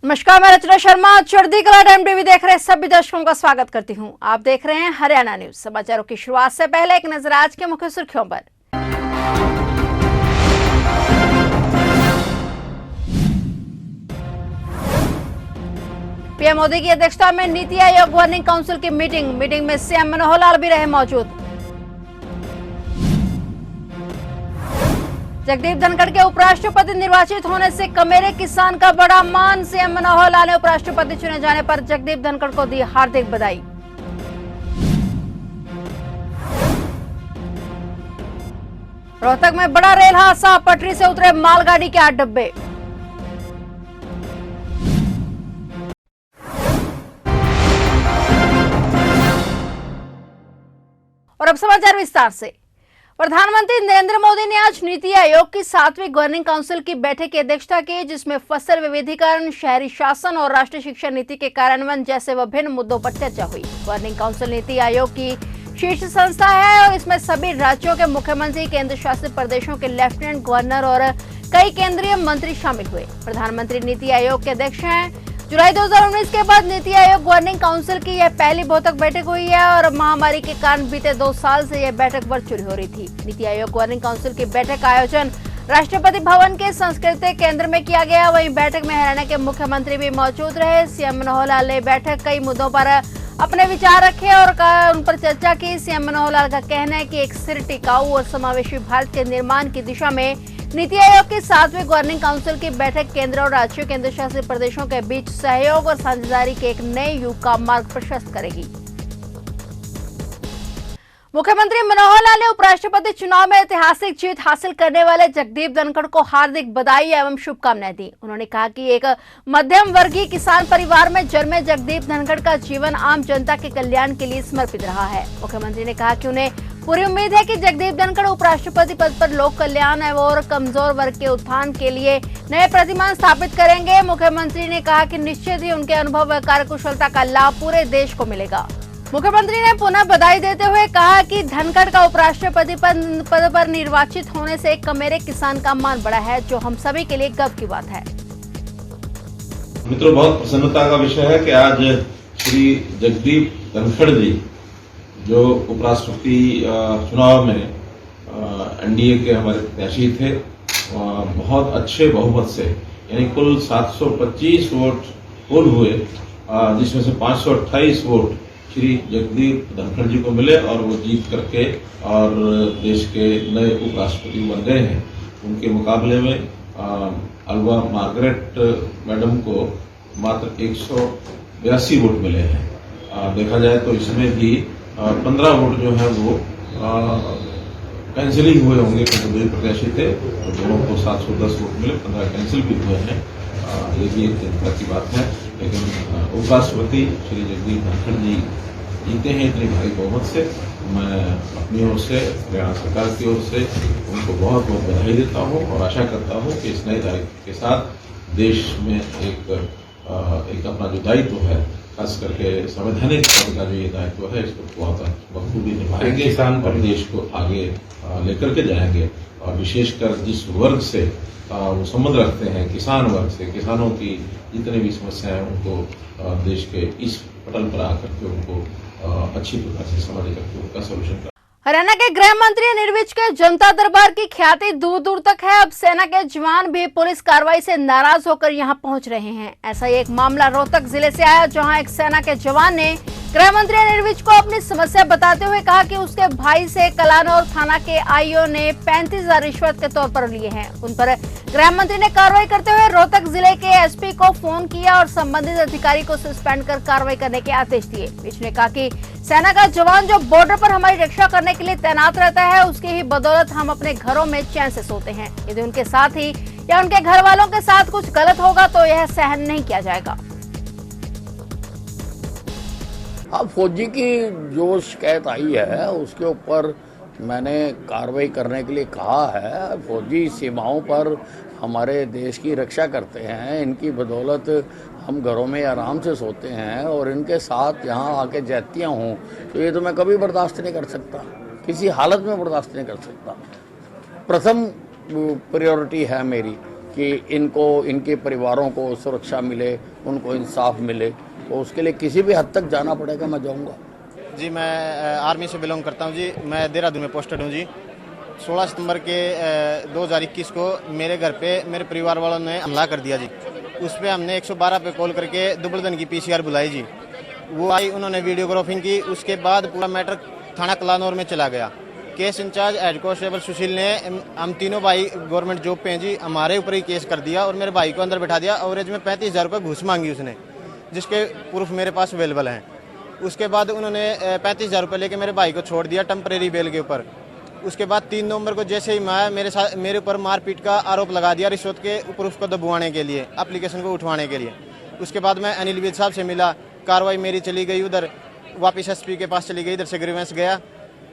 नमस्कार, मैं रचना शर्मा चढ़ती कला टाइम टीवी देख रहे सभी दर्शकों का स्वागत करती हूं। आप देख रहे हैं हरियाणा न्यूज। समाचारों की शुरुआत से पहले एक नजर आज के मुख्य सुर्खियों पर। पीएम मोदी की अध्यक्षता में नीति आयोग गवर्निंग काउंसिल की मीटिंग में सीएम मनोहर लाल भी रहे मौजूद। जगदीप धनखड़ के उपराष्ट्रपति निर्वाचित होने से कमेरे किसान का बड़ा मान। सीएम मनोहर लाल ने उपराष्ट्रपति चुने जाने पर जगदीप धनखड़ को दी हार्दिक बधाई। रोहतक में बड़ा रेल हादसा, पटरी से उतरे मालगाड़ी के 8 डब्बे। और अब समाचार विस्तार से। प्रधानमंत्री नरेंद्र मोदी ने आज नीति आयोग की 7वीं गवर्निंग काउंसिल की बैठक की अध्यक्षता की, जिसमें फसल विविधीकरण, शहरी शासन और राष्ट्रीय शिक्षा नीति के कार्यान्वयन जैसे विभिन्न मुद्दों पर चर्चा हुई। गवर्निंग काउंसिल नीति आयोग की शीर्ष संस्था है और इसमें सभी राज्यों के मुख्यमंत्री, केंद्र शासित प्रदेशों के लेफ्टिनेंट गवर्नर और कई केंद्रीय मंत्री शामिल हुए। प्रधानमंत्री नीति आयोग के अध्यक्ष हैं। जुलाई 2019 के बाद नीति आयोग गवर्निंग काउंसिल की यह पहली भौतिक बैठक हुई है और महामारी के कारण बीते 2 साल से यह बैठक वर्चुअल हो रही थी। नीति आयोग गवर्निंग काउंसिल की बैठक का आयोजन राष्ट्रपति भवन के सांस्कृतिक केंद्र में किया गया। वहीं बैठक में हरियाणा के मुख्यमंत्री भी मौजूद रहे। सीएम मनोहर लाल ने बैठक कई मुद्दों पर अपने विचार रखे और उन पर चर्चा की। सीएम मनोहर लाल का कहना है कि एक स्थिर, टिकाऊ और समावेशी भारत के निर्माण की दिशा में नीति आयोग की 7वीं गवर्निंग काउंसिल की बैठक केंद्र और राज्यों, केंद्र शासित प्रदेशों के बीच सहयोग और साझेदारी के एक नए युग का मार्ग प्रशस्त करेगी। मुख्यमंत्री मनोहर लाल ने उपराष्ट्रपति चुनाव में ऐतिहासिक जीत हासिल करने वाले जगदीप धनखड़ को हार्दिक बधाई एवं शुभकामनाएं दी। उन्होंने कहा कि एक मध्यम वर्गीय किसान परिवार में जन्मे जगदीप धनखड़ का जीवन आम जनता के कल्याण के लिए समर्पित रहा है। मुख्यमंत्री ने कहा कि उन्हें पूरी उम्मीद है कि जगदीप धनखड़ उपराष्ट्रपति पद पर लोक कल्याण और कमजोर वर्ग के उत्थान के लिए नए प्रतिमान स्थापित करेंगे। मुख्यमंत्री ने कहा कि निश्चित ही उनके अनुभव व कार्यकुशलता का लाभ पूरे देश को मिलेगा। मुख्यमंत्री ने पुनः बधाई देते हुए कहा कि धनखड़ का उपराष्ट्रपति पद पर निर्वाचित होने से कमेरे किसान का मान बढ़ा है, जो हम सभी के लिए गर्व की बात है। मित्रों, बहुत प्रसन्नता का विषय है कि आज श्री जगदीप धनखड़ जी जो उपराष्ट्रपति चुनाव में एनडीए के हमारे प्रत्याशी थे, बहुत अच्छे बहुमत से, यानी कुल 725 वोट पोल हुए, जिसमें से 528 वोट श्री जगदीप धनखड़ जी को मिले और वो जीत करके और देश के नए उपराष्ट्रपति बन गए हैं। उनके मुकाबले में अल्वा मार्गरेट मैडम को मात्र 182 वोट मिले हैं। देखा जाए तो इसमें भी 15 वोट जो है वो कैंसिल ही हुए होंगे, क्योंकि 2 प्रत्याशी थे और दोनों को 710 वोट मिले, 15 कैंसिल भी हुए हैं। ये भी एक चिंता की बात है। लेकिन उपराष्ट्रपति श्री जगदीप धनखड़ जी जीते हैं इतनी भारी बहुमत से। मैं अपनी ओर से, हरियाणा सरकार की ओर से उनको बहुत बहुत बधाई देता हूँ और आशा करता हूँ कि इस नए दायित्व के साथ देश में एक अपना जो दायित्व है, खास करके संवैधानिक पद का जो ये दायित्व है, इसको बहुत बखूबी निभाएंगे, किसान और देश को आगे लेकर के जाएंगे। और विशेषकर जिस वर्ग से वो संबंध रखते हैं, किसान वर्ग से, किसानों की जितनी भी समस्याएं उनको देश के इस पटल पर आकर के उनको अच्छी प्रकार से समझ करके उनका सोल्यूशन कर। हरियाणा के गृह मंत्री निर्विज के जनता दरबार की ख्याति दूर दूर तक है। अब सेना के जवान भी पुलिस कार्रवाई से नाराज होकर यहां पहुंच रहे हैं। ऐसा ही एक मामला रोहतक जिले से आया, जहां एक सेना के जवान ने गृह मंत्री निर्विज को अपनी समस्या बताते हुए कहा कि उसके भाई से कलानौर थाना के आईओ ने 35,000 रिश्वत के तौर पर लिए हैं। उन पर गृह मंत्री ने कार्रवाई करते हुए रोहतक जिले के एसपी को फोन किया और संबंधित अधिकारी को सस्पेंड कर कार्रवाई करने के आदेश दिए। बीच ने कहा कि सेना का जवान जो बॉर्डर पर हमारी रक्षा करने के लिए तैनात रहता है, उसकी ही बदौलत हम अपने घरों में चैन से सोते हैं। यदि उनके साथ ही या उनके घर वालों के साथ कुछ गलत होगा तो यह सहन नहीं किया जाएगा। अब फौजी की जो शिकायत आई है उसके ऊपर मैंने कार्रवाई करने के लिए कहा है। फौजी सीमाओं पर हमारे देश की रक्षा करते हैं, इनकी बदौलत हम घरों में आराम से सोते हैं और इनके साथ यहाँ आके ज्यादतियाँ हों तो ये तो मैं कभी बर्दाश्त नहीं कर सकता, किसी हालत में बर्दाश्त नहीं कर सकता। प्रथम प्रायोरिटी है मेरी कि इनको, इनके परिवारों को सुरक्षा मिले, उनको इंसाफ मिले, तो उसके लिए किसी भी हद तक जाना पड़ेगा, मैं जाऊंगा। जी, मैं आर्मी से बिलोंग करता हूं जी। मैं देहरादून में पोस्टेड हूं जी। 16 सितंबर के 2021 को मेरे घर पे मेरे परिवार वालों ने हमला कर दिया जी। उस पर हमने 112 पे कॉल करके दुबलदन की PCR बुलाई जी। वो आई, उन्होंने वीडियोग्राफिंग की। उसके बाद पूरा मैटर थाना कलानौर में चला गया। केस इंचार्ज हेड कांस्टेबल सुशील ने, हम तीनों भाई गवर्नमेंट जॉब पे हैं जी, हमारे ऊपर ही केस कर दिया और मेरे भाई को अंदर बैठा दिया। एवरेज में 35,000 रुपये घूस मांगी उसने, जिसके प्रूफ मेरे पास अवेलेबल हैं। उसके बाद उन्होंने 35,000 रुपये लेके मेरे भाई को छोड़ दिया टेम्परेरी बेल के ऊपर। उसके बाद 3 नवंबर को जैसे ही मैं मेरे ऊपर मारपीट का आरोप लगा दिया रिश्वत के ऊपर, उसको दबवाने के लिए, एप्लीकेशन को उठवाने के लिए। उसके बाद मैं अनिल विज साहब से मिला, कार्रवाई मेरी चली गई उधर, वापस SP के पास चली गई, इधर से ग्रीवेंस गया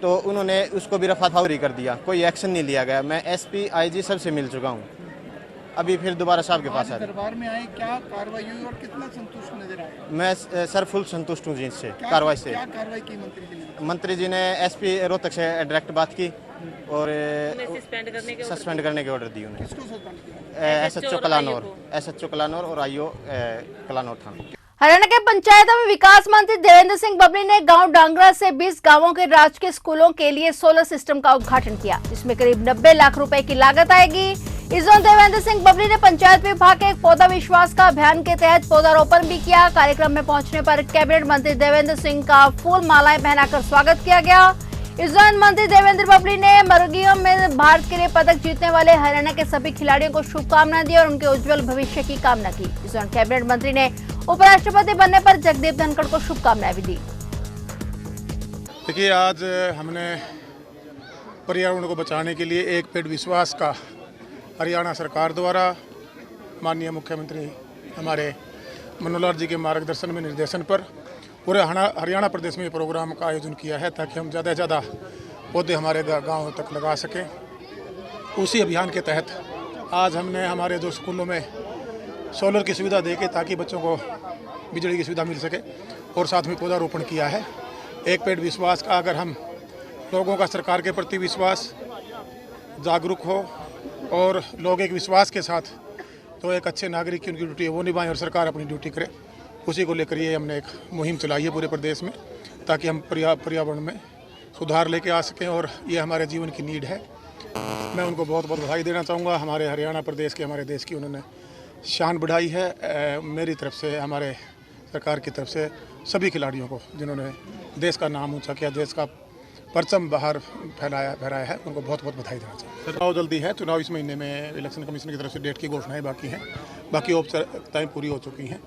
तो उन्होंने उसको भी रफाफावरी कर दिया, कोई एक्शन नहीं लिया गया। मैं SP IG सबसे मिल चुका हूँ, अभी फिर दोबारा साहब के पास आया। दरबार में आए, क्या कार्रवाई हुई और कितना संतुष्ट नजर आए? मैं सर फुल संतुष्ट हूँ जी इससे, कार्रवाई से। क्या कार्रवाई की मंत्री जी ने? मंत्री जी ने SP रोहतक से डायरेक्ट बात की और सस्पेंड करने के ऑर्डर दिए उन्हें। किसको सस्पेंड किया? SHO कलानौर और IO कलानौर थाना। हरियाणा के पंचायतों में विकास मंत्री देवेंद्र सिंह बबली ने गांव डांगरा से 20 गांवों के राजकीय स्कूलों के लिए सोलर सिस्टम का उद्घाटन किया, जिसमें करीब 90 लाख रुपए की लागत आएगी। इस दौरान देवेंद्र सिंह बबली ने पंचायत विभाग के एक पौधा विश्वास का अभियान के तहत पौधारोपण भी किया। कार्यक्रम में पहुंचने पर कैबिनेट मंत्री देवेंद्र सिंह का फूल मालाएं पहनाकर स्वागत किया गया। इस दौरान मंत्री देवेंद्र बबली ने मुर्गियों में भारत के लिए पदक जीतने वाले हरियाणा के सभी खिलाड़ियों को शुभकामनाएं दी और उनके उज्जवल भविष्य की कामना की। इस दौरान कैबिनेट मंत्री ने उपराष्ट्रपति बनने पर जगदीप धनखड़ को शुभकामनाएं भी दी। देखिए, आज हमने पर्यावरण को बचाने के लिए एक पेड़ विश्वास का हरियाणा सरकार द्वारा माननीय मुख्यमंत्री हमारे मनोहर लाल जी के मार्गदर्शन में, निर्देशन पर पूरे हरियाणा प्रदेश में प्रोग्राम का आयोजन किया है, ताकि हम ज़्यादा से ज़्यादा पौधे हमारे गाँव तक लगा सकें। उसी अभियान के तहत आज हमने हमारे 2 स्कूलों में सोलर की सुविधा देके, ताकि बच्चों को बिजली की सुविधा मिल सके, और साथ में पौधारोपण किया है। एक पेड़ विश्वास का, अगर हम लोगों का सरकार के प्रति विश्वास जागरूक हो और लोग एक विश्वास के साथ, तो एक अच्छे नागरिक की उनकी ड्यूटी है वो निभाएं और सरकार अपनी ड्यूटी करे। उसी को लेकर ये हमने एक मुहिम चलाई है पूरे प्रदेश में, ताकि हम पर्यावरण में सुधार लेके आ सकें, और ये हमारे जीवन की नीड है। मैं उनको बहुत बहुत बधाई देना चाहूँगा। हमारे हरियाणा प्रदेश के, हमारे देश की उन्होंने शान बढ़ाई है। मेरी तरफ से, हमारे सरकार की तरफ से सभी खिलाड़ियों को, जिन्होंने देश का नाम ऊंचा किया, देश का परचम बाहर फहराया है, उनको बहुत बहुत बधाई देना चाहिए। चुनाव जल्दी है, चुनाव इस महीने में इलेक्शन कमीशन की तरफ से डेट की घोषणाएं बाकी हैं, बाकी औपचारिकताएं पूरी हो चुकी हैं।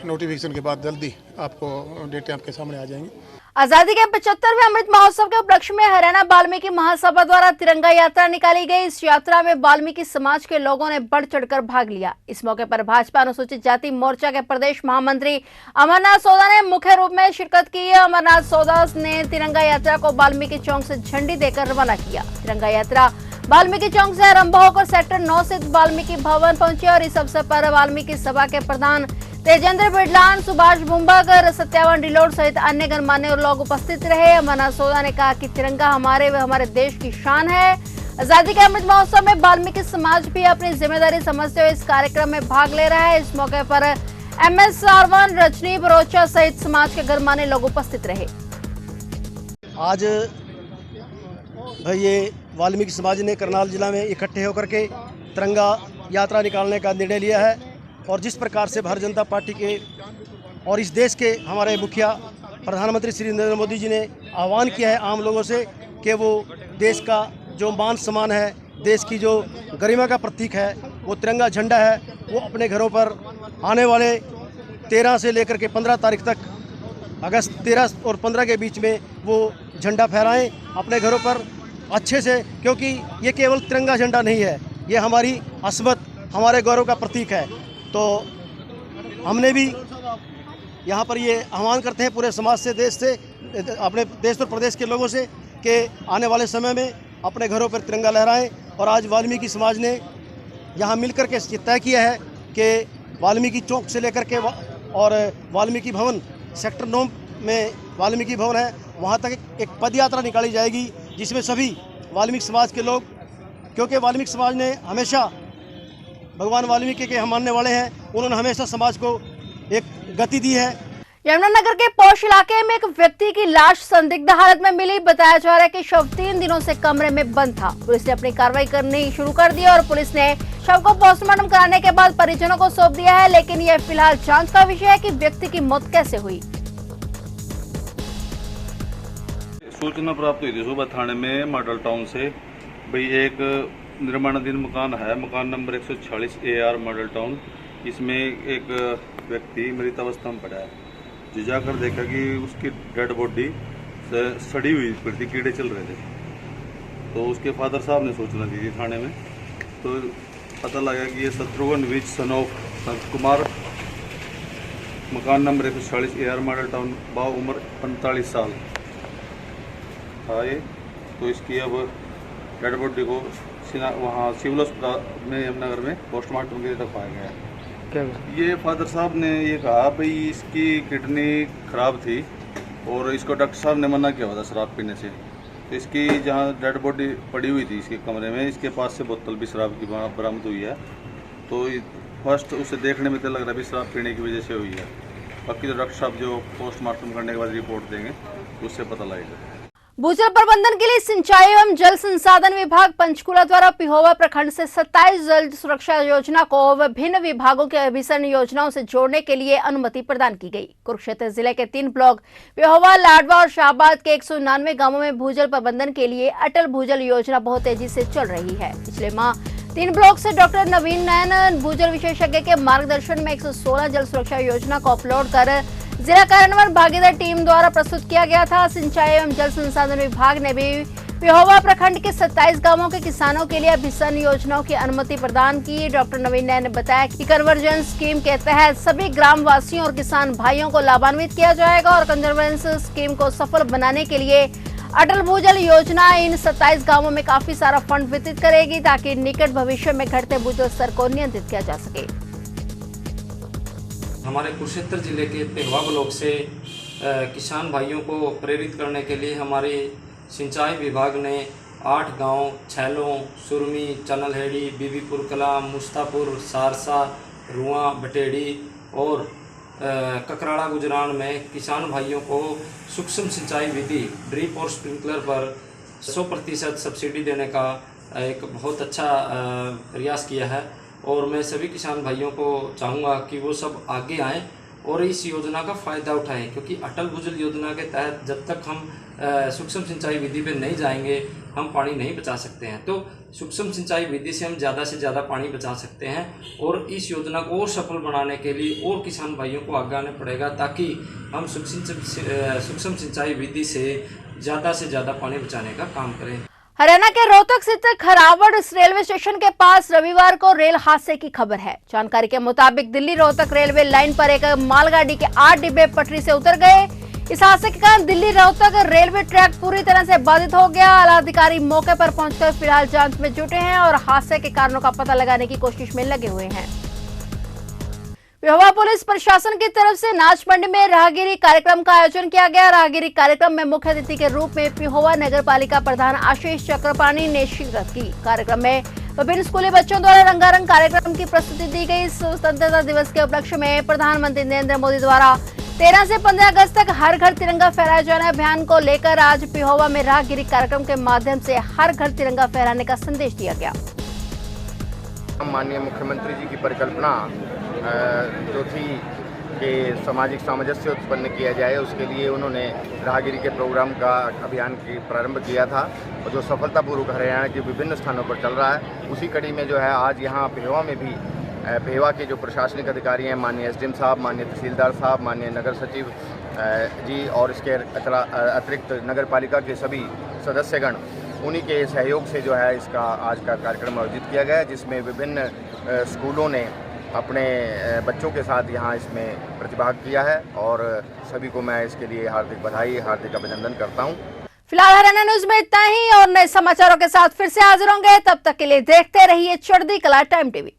नोटिफिकेशन के बाद जल्दी आपको डेटें आपके सामने आ जाएंगी। आजादी के 75वें अमृत महोत्सव के उपलक्ष्य में हरियाणा वाल्मीकि महासभा द्वारा तिरंगा यात्रा निकाली गई। इस यात्रा में वाल्मीकि समाज के लोगों ने बढ़ चढ़कर भाग लिया। इस मौके पर भाजपा अनुसूचित जाति मोर्चा के प्रदेश महामंत्री अमरनाथ सोदा ने मुख्य रूप में शिरकत की। अमरनाथ सोदा ने तिरंगा यात्रा को वाल्मीकि चौक से झंडी देकर रवाना किया। तिरंगा यात्रा वाल्मीकि चौक से आरंभ होकर सेक्टर 9 स्थित वाल्मीकि भवन पहुंची और इस अवसर पर वाल्मीकि सभा के प्रधान तेजेंद्र बिडलान, सुभाष भुम्बाकर, सत्यावन डिलोड सहित अन्य गणमान्य लोग उपस्थित रहे। अमरनाथ सोदा ने कहा कि तिरंगा हमारे देश की शान है। आजादी के अमृत महोत्सव में वाल्मीकि समाज भी अपनी जिम्मेदारी समझते हुए इस कार्यक्रम में भाग ले रहा है। इस मौके पर MS सारवन, रजनी बरोचा सहित समाज के गणमान्य लोग उपस्थित रहे। आज ये वाल्मीकि समाज ने करनाल जिला में इकट्ठे होकर के तिरंगा यात्रा निकालने का निर्णय लिया है, और जिस प्रकार से भारतीय जनता पार्टी के और इस देश के हमारे मुखिया प्रधानमंत्री श्री नरेंद्र मोदी जी ने आह्वान किया है आम लोगों से कि वो देश का जो मान सम्मान है, देश की जो गरिमा का प्रतीक है, वो तिरंगा झंडा है, वो अपने घरों पर आने वाले 13 से लेकर के 15 तारीख तक, अगस्त 13 और 15 के बीच में वो झंडा फहराएं अपने घरों पर अच्छे से, क्योंकि ये केवल तिरंगा झंडा नहीं है, ये हमारी अस्मत, हमारे गौरव का प्रतीक है। तो हमने भी यहाँ पर ये आह्वान करते हैं पूरे समाज से, देश से, अपने देश और प्रदेश के लोगों से कि आने वाले समय में अपने घरों पर तिरंगा लहराएं। और आज वाल्मीकि समाज ने यहाँ मिलकर के ये तय किया है कि वाल्मीकि चौक से लेकर के और वाल्मीकि भवन सेक्टर 9 में वाल्मीकि भवन है, वहाँ तक एक पद यात्रा निकाली जाएगी, जिसमें सभी वाल्मीकि समाज के लोग, क्योंकि वाल्मीकि समाज ने हमेशा भगवान वाल्मीकि के हम मानने वाले हैं। उन्होंने हमेशा समाज को एक गति दी है। यमुनानगर के पौष इलाके में एक व्यक्ति की लाश संदिग्ध हालत में मिली। बताया जा रहा है कि शव 3 दिनों से कमरे में बंद था। पुलिस ने अपनी कार्रवाई करनी शुरू कर दी और पुलिस ने शव को पोस्टमार्टम कराने के बाद परिजनों को सौंप दिया है, लेकिन यह फिलहाल जांच का विषय है कि व्यक्ति की मौत कैसे हुई। सूचना प्राप्त हुई थी सुबह थाने में मॉडल टाउन से, भाई एक निर्माणाधीन मकान है, मकान नंबर 146 AR मॉडल टाउन। इसमें एक व्यक्ति मृत अवस्था में पड़ा है। जी जाकर देखा कि उसकी डेड बॉडी सड़ी हुई पड़ी थी, कीड़े चल रहे थे। तो उसके फादर साहब ने सूचना दी थी थाने में, तो पता लगा कि ये शत्रुघ्न विज सन ऑफ संत कुमार, मकान नंबर 146 AR मॉडल टाउन, बाव उम्र 45 साल था ये। तो इसकी अब डेड बॉडी को वहाँ सिविल अस्पताल में यमुनानगर में पोस्टमार्टम के लिए रखवाया गया है। ये फादर साहब ने ये कहा भाई इसकी किडनी खराब थी और इसको डॉक्टर साहब ने मना किया हुआ था शराब पीने से। तो इसकी जहाँ डेड बॉडी पड़ी हुई थी इसके कमरे में, इसके पास से बोतल भी शराब की बरामद हुई है। तो फर्स्ट उसे देखने में तो लग रहा है भी शराब पीने की वजह से हुई है। बाकी तो डॉक्टर साहब जो पोस्टमार्टम करने के बाद रिपोर्ट देंगे उससे पता लगेगा। भूजल प्रबंधन के लिए सिंचाई एवं जल संसाधन विभाग पंचकुला द्वारा पिहोवा प्रखंड से 27 जल सुरक्षा योजना को विभिन्न विभागों के अभिसरण योजनाओं से जोड़ने के लिए अनुमति प्रदान की गई। कुरुक्षेत्र जिले के 3 ब्लॉक पिहोवा, लाडवा और शाहबाद के 199 गांवों में भूजल प्रबंधन के लिए अटल भूजल योजना बहुत तेजी से चल रही है। पिछले माह 3 ब्लॉक से डॉक्टर नवीन नयन भूजल विशेषज्ञ के मार्गदर्शन में 116 जल सुरक्षा योजना को अपलोड कर जिला कार्यान्वयन भागीदार टीम द्वारा प्रस्तुत किया गया था। सिंचाई एवं जल संसाधन विभाग ने भी पिहोवा प्रखंड के 27 गांवों के किसानों के लिए अभिसरण योजनाओं की अनुमति प्रदान की। डॉक्टर नवीन नयन ने बताया कि कन्वर्जेंस स्कीम के तहत सभी ग्राम वासियों और किसान भाइयों को लाभान्वित किया जाएगा और कन्वर्जेंस स्कीम को सफल बनाने के लिए अटल भूजल योजना इन 27 गांवों में काफी सारा फंड वितरित करेगी ताकि निकट भविष्य में घटते भूजल स्तर को नियंत्रित किया जा सके। हमारे कुरुक्षेत्र जिले के पिहोवा ब्लॉक से किसान भाइयों को प्रेरित करने के लिए हमारे सिंचाई विभाग ने 8 गांव छैलों, सुरमी, चनलहेड़ी, बीबीपुर कला, मुस्तापुर, सारसा, रुआ, बटेड़ी और ककराड़ा गुजरान में किसान भाइयों को सूक्ष्म सिंचाई विधि ड्रिप और स्प्रिंकलर पर 100% सब्सिडी देने का एक बहुत अच्छा प्रयास किया है। और मैं सभी किसान भाइयों को चाहूँगा कि वो सब आगे आएँ और इस योजना का फ़ायदा उठाएं, क्योंकि अटल भूजल योजना के तहत जब तक हम सूक्ष्म सिंचाई विधि पे नहीं जाएंगे हम पानी नहीं बचा सकते हैं। तो सूक्ष्म सिंचाई विधि से हम ज़्यादा से ज़्यादा पानी बचा सकते हैं और इस योजना को और सफल बनाने के लिए और किसान भाइयों को आगे आना पड़ेगा ताकि हम सूक्ष्म सिंचाई विधि से ज़्यादा पानी बचाने का काम करें। हरियाणा के रोहतक स्थित खरावड़ रेलवे स्टेशन के पास रविवार को रेल हादसे की खबर है। जानकारी के मुताबिक दिल्ली रोहतक रेलवे लाइन पर एक मालगाड़ी के 8 डिब्बे पटरी से उतर गए। इस हादसे के कारण दिल्ली रोहतक रेलवे ट्रैक पूरी तरह से बाधित हो गया। आला अधिकारी मौके पर पहुंचकर फिलहाल जांच में जुटे हैं और हादसे के कारणों का पता लगाने की कोशिश में लगे हुए हैं। पिहोवा पुलिस प्रशासन की तरफ से नाच मंडी में राहगिरी कार्यक्रम का आयोजन किया गया। राहगिरी कार्यक्रम में मुख्य अतिथि के रूप में पिहोवा नगर पालिका प्रधान आशीष चक्रपाणी ने शिरकत की। कार्यक्रम में विभिन्न स्कूली बच्चों द्वारा रंगारंग कार्यक्रम की प्रस्तुति दी गई। स्वतंत्रता दिवस के उपलक्ष्य में प्रधानमंत्री नरेंद्र मोदी द्वारा 13 से 15 अगस्त तक हर घर तिरंगा फहराए जाने अभियान को लेकर आज पिहोवा में राहगिरी कार्यक्रम के माध्यम से हर घर तिरंगा फहराने का संदेश दिया गया। माननीय मुख्यमंत्री जी की परिकल्पना जो थी कि सामाजिक सामंजस्य उत्पन्न किया जाए, उसके लिए उन्होंने राहगिरी के प्रोग्राम का अभियान की प्रारंभ किया था और जो सफलतापूर्वक हरियाणा के विभिन्न स्थानों पर चल रहा है। उसी कड़ी में जो है आज यहाँ पिहोवा में भी पिहोवा के जो प्रशासनिक अधिकारी हैं, माननीय SDM साहब, माननीय तहसीलदार साहब, माननीय नगर सचिव जी और इसके अतिरिक्त नगर पालिका के सभी सदस्यगण, उन्हीं के सहयोग से जो है इसका आज का कार्यक्रम आयोजित किया गया, जिसमें विभिन्न स्कूलों ने अपने बच्चों के साथ यहाँ इसमें प्रतिभाग किया है और सभी को मैं इसके लिए हार्दिक बधाई, हार्दिक अभिनंदन करता हूँ। फिलहाल हरियाणा न्यूज में इतना ही और नए समाचारों के साथ फिर से हाजिर होंगे। तब तक के लिए देखते रहिए चढ़ती कला टाइम टीवी।